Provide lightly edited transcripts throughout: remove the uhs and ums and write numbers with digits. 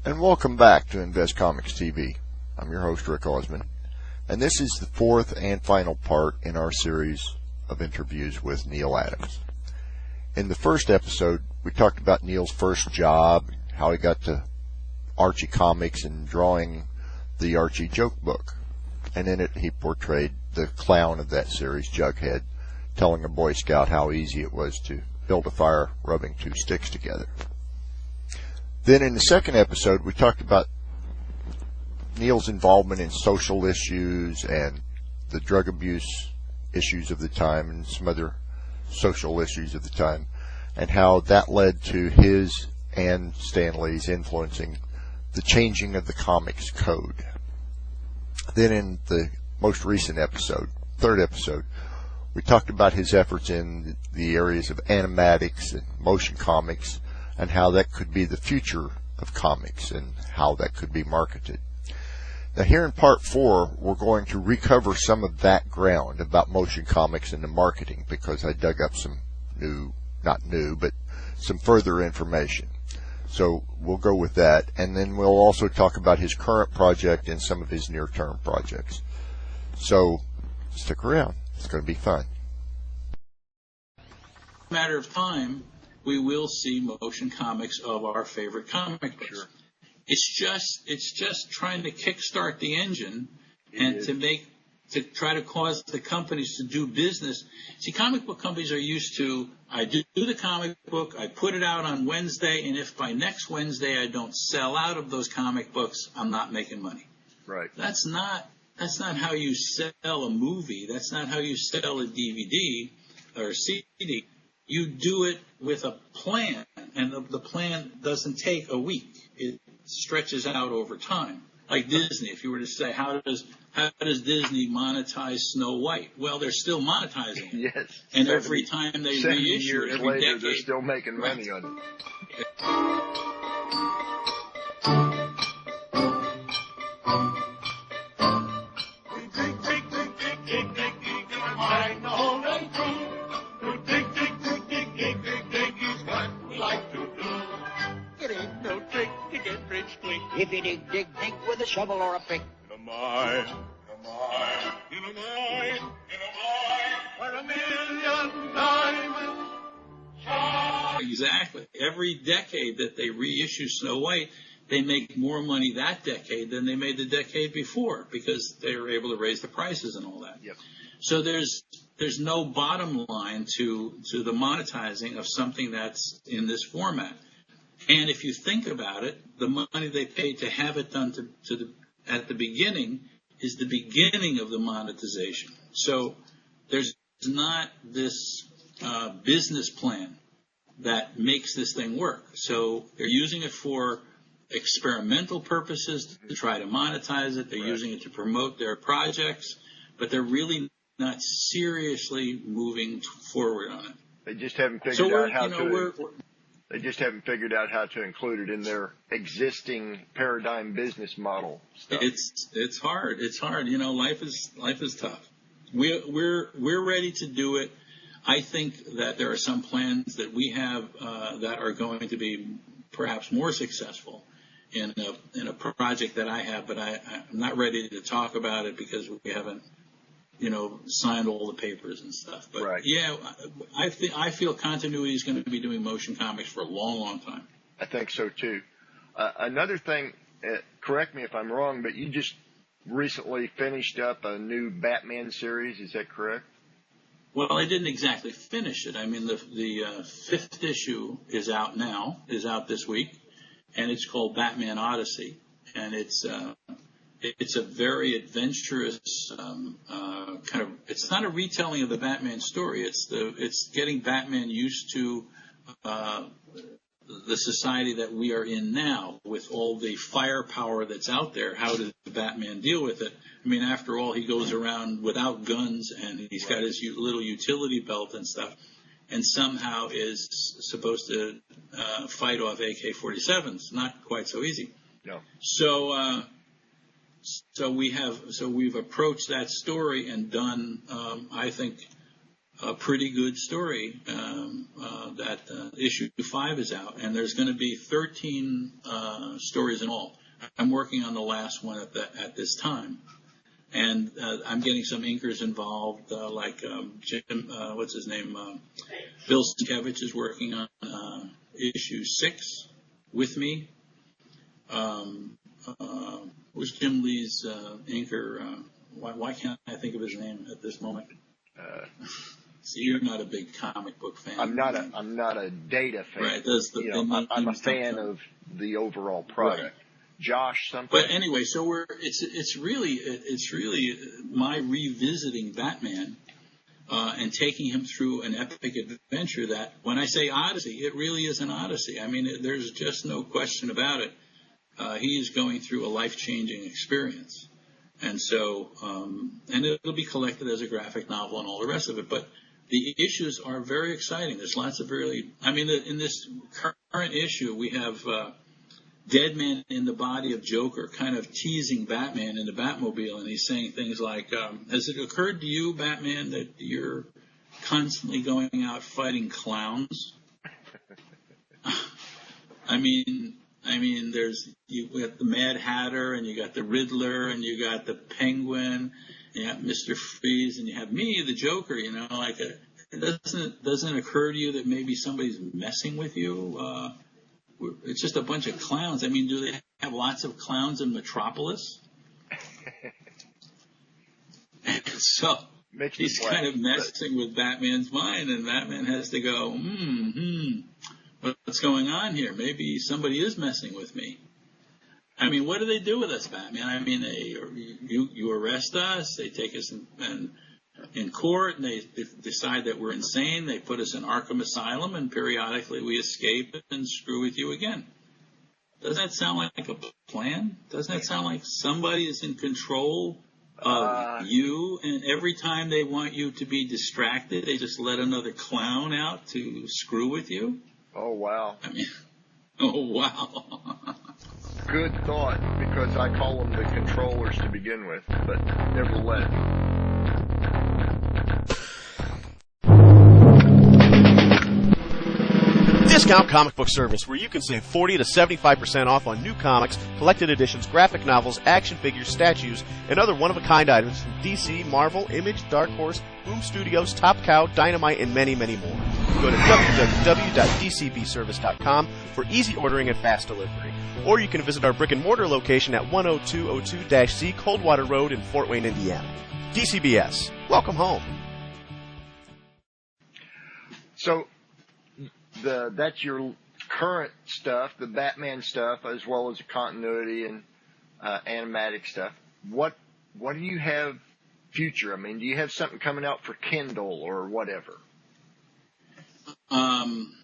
And welcome back to Invest Comics TV. I'm your host, Rick Osmond, and this is the fourth and final part in our series of interviews with Neal Adams. In the first episode, we talked about Neal's first job, how he got to Archie Comics and drawing the Archie joke book. And in it, he portrayed the clown of that series, Jughead, telling a Boy Scout how easy it was to build a fire rubbing two sticks together. Then in the second episode, we talked about Neal's involvement in social issues and the drug abuse issues of the time and some other social issues of the time, and how that led to his and Stan Lee's influencing the changing of the comics code. Then in the most recent episode, third episode, we talked about his efforts in the areas of animatics and motion comics, and how that could be the future of comics and how that could be marketed. Now here in part 4, we're going to recover some of that ground about motion comics and the marketing, because I dug up some but some further information. So we'll go with that, and then we'll also talk about his current project and some of his near-term projects. So stick around. It's going to be fun. Matter of time, we will see motion comics of our favorite comic books. Sure. It's just trying to kickstart the engine and to try to cause the companies to do business. See, comic book companies are used to, I do the comic book, I put it out on Wednesday, and if by next Wednesday I don't sell out of those comic books, I'm not making money. Right. That's not how you sell a movie. That's not how you sell a DVD or a CD. You do it with a plan, and the plan doesn't take a week. It stretches out over time. Like Disney, if you were to say, how does Disney monetize Snow White? Well, they're still monetizing it. Yes. And every time they 70 reissue years every later, decade, they're still making money on it. If you dig, dig, dig with a shovel or a pick. In a mine, where a million diamonds shine. Exactly. Every decade that they reissue Snow White, they make more money that decade than they made the decade before, because they were able to raise the prices and all that. Yep. So there's no bottom line to the monetizing of something that's in this format. And if you think about it, the money they paid to have it done at the beginning is the beginning of the monetization. So there's not this business plan that makes this thing work. So they're using it for experimental purposes to try to monetize it. They're using it to promote their projects, but they're really not seriously moving forward on it. They just haven't figured out how to. They just haven't figured out how to include it in their existing paradigm business model stuff. It's hard. It's hard. You know, life is tough. We're ready to do it. I think that there are some plans that we have that are going to be perhaps more successful in a project that I have, but I'm not ready to talk about it because we haven't, signed all the papers and stuff. But right. Yeah, I feel continuity is going to be doing motion comics for a long, long time. I think so too. Another thing, correct me if I'm wrong, but you just recently finished up a new Batman series. Is that correct? Well, I didn't exactly finish it. I mean, the 5th issue is out now, is out this week, and it's called Batman Odyssey, and it's a very adventurous kind of. It's not a retelling of the Batman story. It's getting Batman used to the society that we are in now, with all the firepower that's out there. How does Batman deal with it? I mean, after all, he goes around without guns, and he's got his little utility belt and stuff, and somehow is supposed to fight off AK-47s. Not quite so easy. No. So we've approached that story and done, I think, a pretty good story that issue 5 is out, and there's going to be 13 stories in all. I'm working on the last one at this time, and I'm getting some inkers involved, like Jim, what's his name, Bill Sienkiewicz is working on issue 6 with me. Who's Jim Lee's inker? Why can't I think of his name at this moment? See, you're not a big comic book fan. I'm not a data fan. Right. I'm a fan of the overall product. Right. Josh something. But anyway, so it's really my revisiting Batman and taking him through an epic adventure that, when I say odyssey, it really is an odyssey. I mean, there's just no question about it. He is going through a life-changing experience. And so, and it'll be collected as a graphic novel and all the rest of it. But the issues are very exciting. There's lots of in this current issue, we have Deadman in the body of Joker kind of teasing Batman in the Batmobile. And he's saying things like, has it occurred to you, Batman, that you're constantly going out fighting clowns? I mean, you got the Mad Hatter, and you got the Riddler, and you got the Penguin, and you got Mr. Freeze, and you have me, the Joker. It doesn't occur to you that maybe somebody's messing with you? It's just a bunch of clowns. I mean, do they have lots of clowns in Metropolis? And so he's kind of messing with Batman's mind, and Batman has to go, what's going on here? Maybe somebody is messing with me. I mean, what do they do with us, Batman? I mean, you arrest us, they take us in court, and they decide that we're insane. They put us in Arkham Asylum, and periodically we escape and screw with you again. Doesn't that sound like a plan? Doesn't that sound like somebody is in control of you, and every time they want you to be distracted, they just let another clown out to screw with you? Oh, wow. I mean, oh, wow. Good thought, because I call them the controllers to begin with, but nevertheless. Discount Comic Book Service, where you can save 40 to 75% off on new comics, collected editions, graphic novels, action figures, statues, and other one-of-a-kind items from DC, Marvel, Image, Dark Horse, Boom Studios, Top Cow, Dynamite, and many, many more. Go to www.dcbservice.com for easy ordering and fast delivery. Or you can visit our brick-and-mortar location at 10202-C Coldwater Road in Fort Wayne, Indiana. DCBS. Welcome home. So, that's your current stuff, the Batman stuff, as well as the continuity and animatic stuff. What do you have future? I mean, do you have something coming out for Kindle or whatever?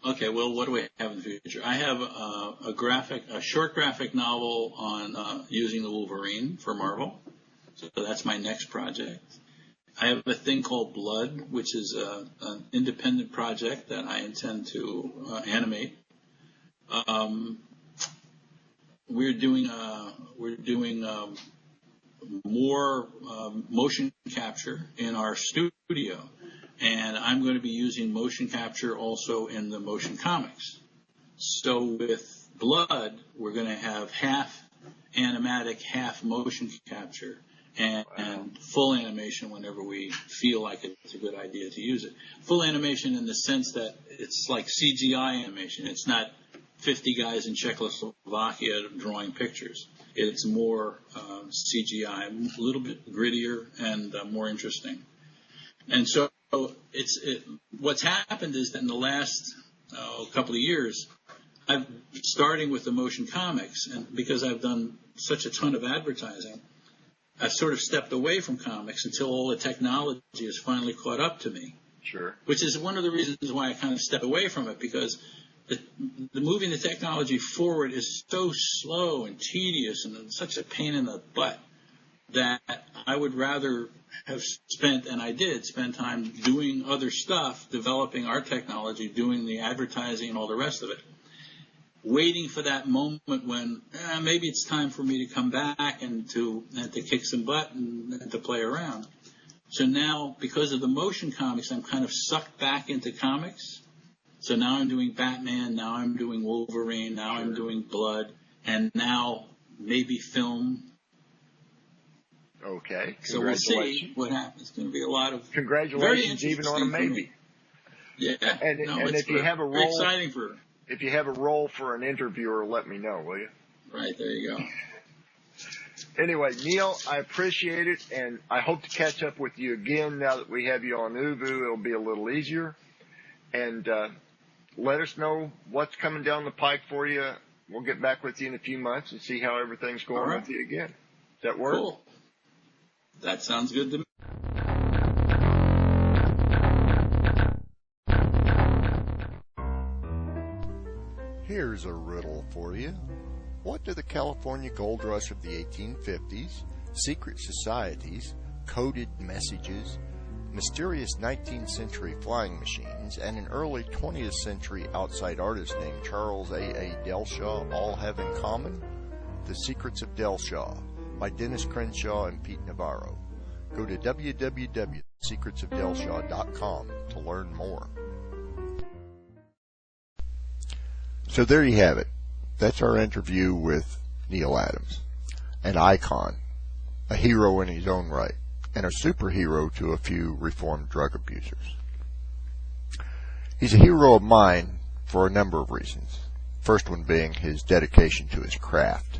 Okay, well, what do I have in the future? I have a short graphic novel on using the Wolverine for Marvel. So that's my next project. I have a thing called Blood, which is an independent project that I intend to animate. We're doing more motion capture in our studio, and I'm going to be using motion capture also in the motion comics. So with Blood, we're going to have half animatic, half motion capture. And full animation whenever we feel like it's a good idea to use it. Full animation in the sense that it's like CGI animation. It's not 50 guys in Czechoslovakia drawing pictures. It's more CGI, a little bit grittier and more interesting. And so what's happened is that in the last couple of years, starting with the motion comics, and because I've done such a ton of advertising, I've sort of stepped away from comics until all the technology has finally caught up to me. Sure. Which is one of the reasons why I kind of stepped away from it, because the moving the technology forward is so slow and tedious and such a pain in the butt that I would rather have spent, and I did spend time doing other stuff, developing our technology, doing the advertising and all the rest of it, waiting for that moment when maybe it's time for me to come back and to kick some butt and to play around. So now, because of the motion comics, I'm kind of sucked back into comics. So now I'm doing Batman, now I'm doing Wolverine, now I'm doing Blood, and now maybe film. Okay. So we'll see what happens. It's going to be a lot of congratulations, even on a maybe. Yeah. And if you have a very role, exciting for. If you have a role for an interviewer, let me know, will you? Right, there you go. Anyway, Neal, I appreciate it, and I hope to catch up with you again now that we have you on Uvu. It'll be a little easier. And let us know what's coming down the pike for you. We'll get back with you in a few months and see how everything's going with you again. Does that work? Cool. That sounds good to me. Here's a riddle for you. What do the California gold rush of the 1850s, secret societies, coded messages, mysterious 19th century flying machines, and an early 20th century outside artist named Charles A.A. Delshaw all have in common? The Secrets of Delshaw by Dennis Crenshaw and Pete Navarro. Go to www.secretsofdelshaw.com to learn more. So there you have it. That's our interview with Neal Adams, an icon, a hero in his own right, and a superhero to a few reformed drug abusers. He's a hero of mine for a number of reasons. First one being his dedication to his craft.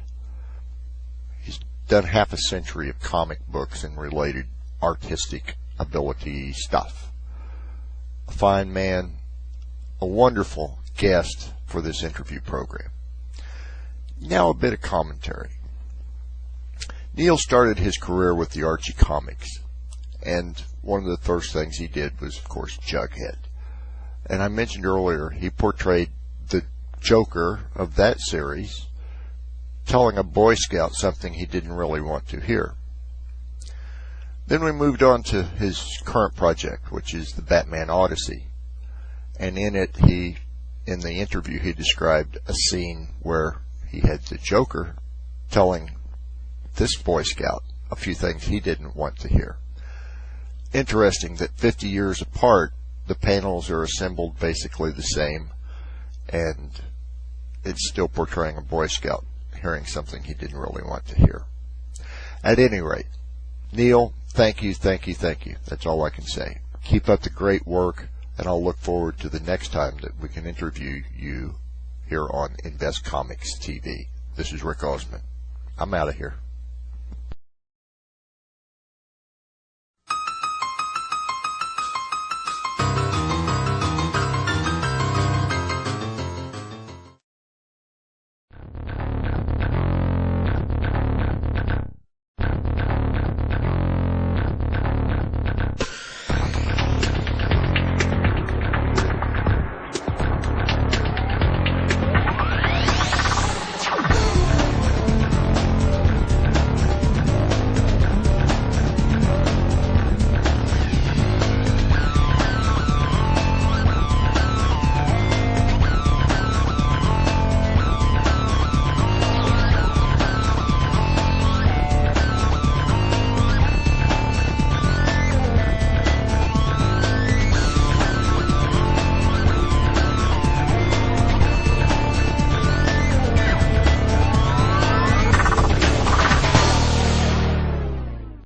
He's done half a century of comic books and related artistic ability stuff. A fine man, a wonderful guest for this interview program. Now a bit of commentary. Neal started his career with the Archie comics, and one of the first things he did was, of course, Jughead. And I mentioned earlier, he portrayed the Joker of that series, telling a Boy Scout something he didn't really want to hear. Then we moved on to his current project, which is the Batman Odyssey. And in it, in the interview, he described a scene where he had the Joker telling this Boy Scout a few things he didn't want to hear. Interesting that 50 years apart, the panels are assembled basically the same, and it's still portraying a Boy Scout hearing something he didn't really want to hear. At any rate, Neal, thank you. That's all I can say. Keep up the great work, and I'll look forward to the next time that we can interview you here on Invest Comics TV. This is Rick Osmond. I'm out of here.